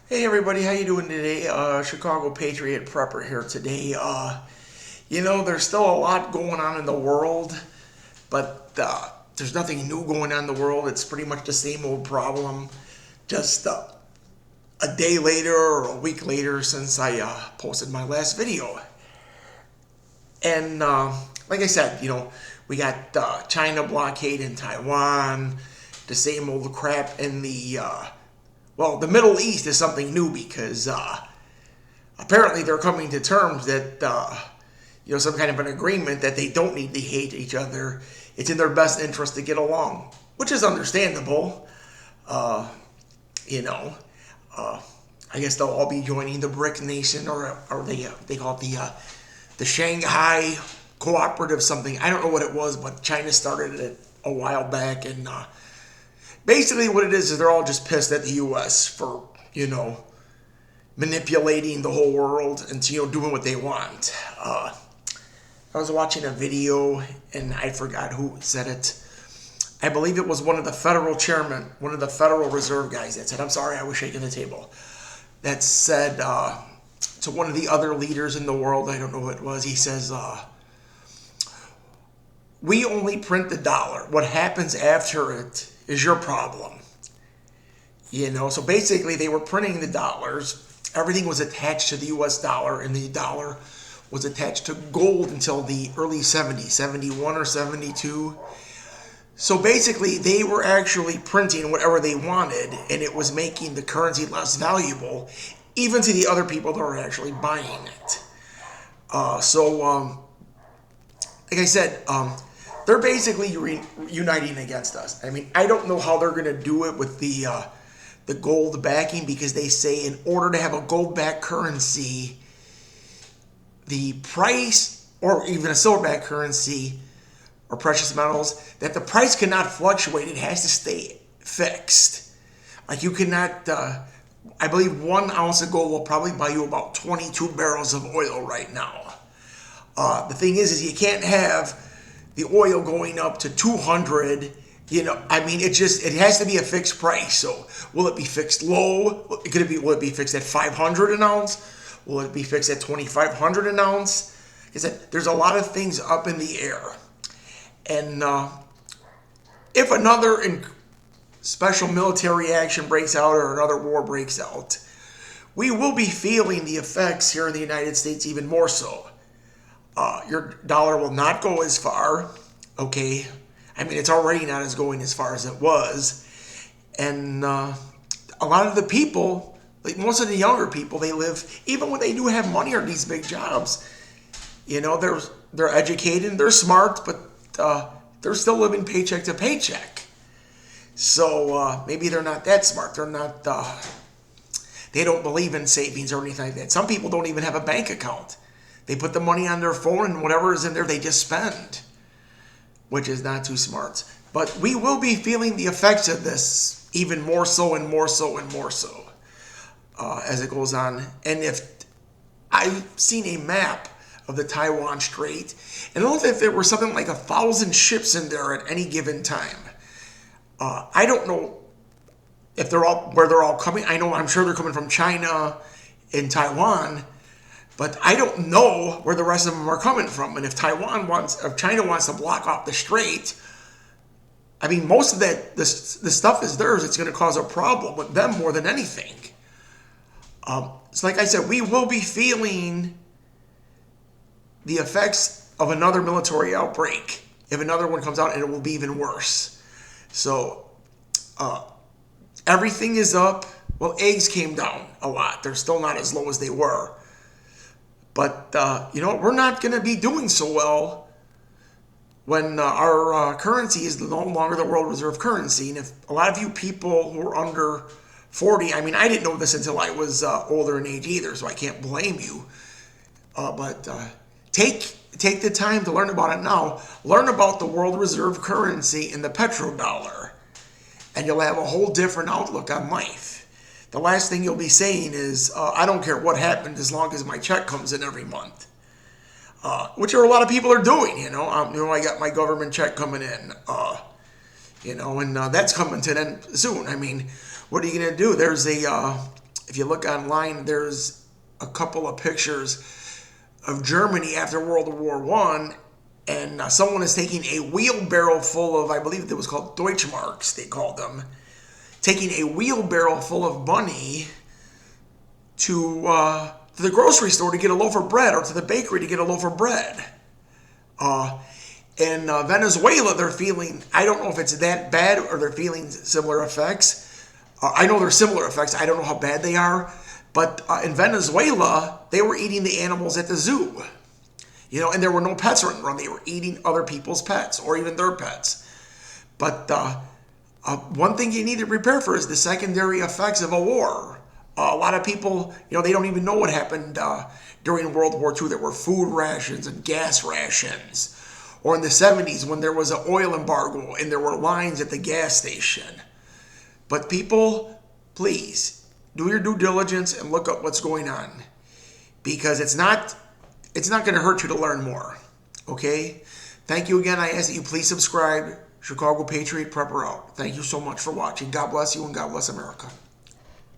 Hey everybody, how you doing today? Chicago Patriot Prepper here today. There's still a lot going on in the world, but there's nothing new going on in the world. It's pretty much the same old problem. Just a day later or a week later since I posted my last video. And like I said, we got China blockade in Taiwan, the same old crap in the Middle East is something new because apparently they're coming to terms that, some kind of an agreement that they don't need to hate each other. It's in their best interest to get along, which is understandable. Uh, you know, I guess they'll all be joining the BRIC nation, or they call it the Shanghai Cooperative something. I don't know what it was, but China started it a while back, and basically what it is they're all just pissed at the U.S. for, manipulating the whole world and, doing what they want. I was watching a video, and I forgot who said it. I believe it was one of the federal chairmen, one of the Federal Reserve guys that said, I'm sorry, I was shaking the table, that said to one of the other leaders in the world, I don't know who it was, he says, we only print the dollar. What happens after it is your problem. So basically they were printing the dollars. Everything was attached to the US dollar, and the dollar was attached to gold until the early 70s, 71 or 72. So basically they were actually printing whatever they wanted, and it was making the currency less valuable, even to the other people that were actually buying it. Like I said, they're basically uniting against us. I mean, I don't know how they're going to do it with the gold backing, because they say in order to have a gold-backed currency, the price, or even a silver-backed currency, or precious metals, that the price cannot fluctuate. It has to stay fixed. Like you cannot, I believe 1 ounce of gold will probably buy you about 22 barrels of oil right now. The thing is you can't have the oil going up to 200. It has to be a fixed price. So will it be fixed low? Will it be fixed at 500 an ounce? Will it be fixed at 2,500 an ounce? There's a lot of things up in the air. And if another special military action breaks out, or another war breaks out, we will be feeling the effects here in the United States even more so. Your dollar will not go as far, okay? It's already not as going as far as it was. And a lot of the people, like most of the younger people, they live, even when they do have money or these big jobs, they're educated, they're smart, but they're still living paycheck to paycheck. So maybe they're not that smart. They don't believe in savings or anything like that. Some people don't even have a bank account. They put the money on their phone, and whatever is in there, they just spend, which is not too smart. But we will be feeling the effects of this even more so and more so and more so as it goes on. And if I've seen a map of the Taiwan Strait, and it looked like there were something like 1,000 ships in there at any given time. I don't know if where they're all coming. I'm sure they're coming from China and Taiwan, but I don't know where the rest of them are coming from. And if China wants to block off the strait, most of the stuff is theirs. It's going to cause a problem with them more than anything. So like I said, we will be feeling the effects of another military outbreak. If another one comes out, and it will be even worse. So everything is up. Well, eggs came down a lot. They're still not as low as they were. But, we're not going to be doing so well when our currency is no longer the world reserve currency. And if a lot of you people who are under 40, I didn't know this until I was older in age either, so I can't blame you. But take the time to learn about it now. Learn about the world reserve currency and the petrodollar, and you'll have a whole different outlook on life. The last thing you'll be saying is, I don't care what happened as long as my check comes in every month. Which a lot of people are doing, I got my government check coming in, and that's coming to an end soon. What are you going to do? There's if you look online, there's a couple of pictures of Germany after World War I, and someone is taking a wheelbarrow full of, I believe it was called Deutschmarks, they called them, taking a wheelbarrow full of money to the grocery store to get a loaf of bread, or to the bakery to get a loaf of bread. In Venezuela, they're feeling, I don't know if it's that bad or they're feeling similar effects. I know they're similar effects. I don't know how bad they are. But in Venezuela, they were eating the animals at the zoo. And there were no pets running around. They were eating other people's pets or even their pets. But one thing you need to prepare for is the secondary effects of a war. A lot of people, they don't even know what happened during World War II. There were food rations and gas rations. Or in the 70s when there was an oil embargo and there were lines at the gas station. But people, please, do your due diligence and look up what's going on. Because it's not going to hurt you to learn more. Okay? Thank you again. I ask that you please subscribe. Chicago Patriot Prepper out. Thank you so much for watching. God bless you and God bless America.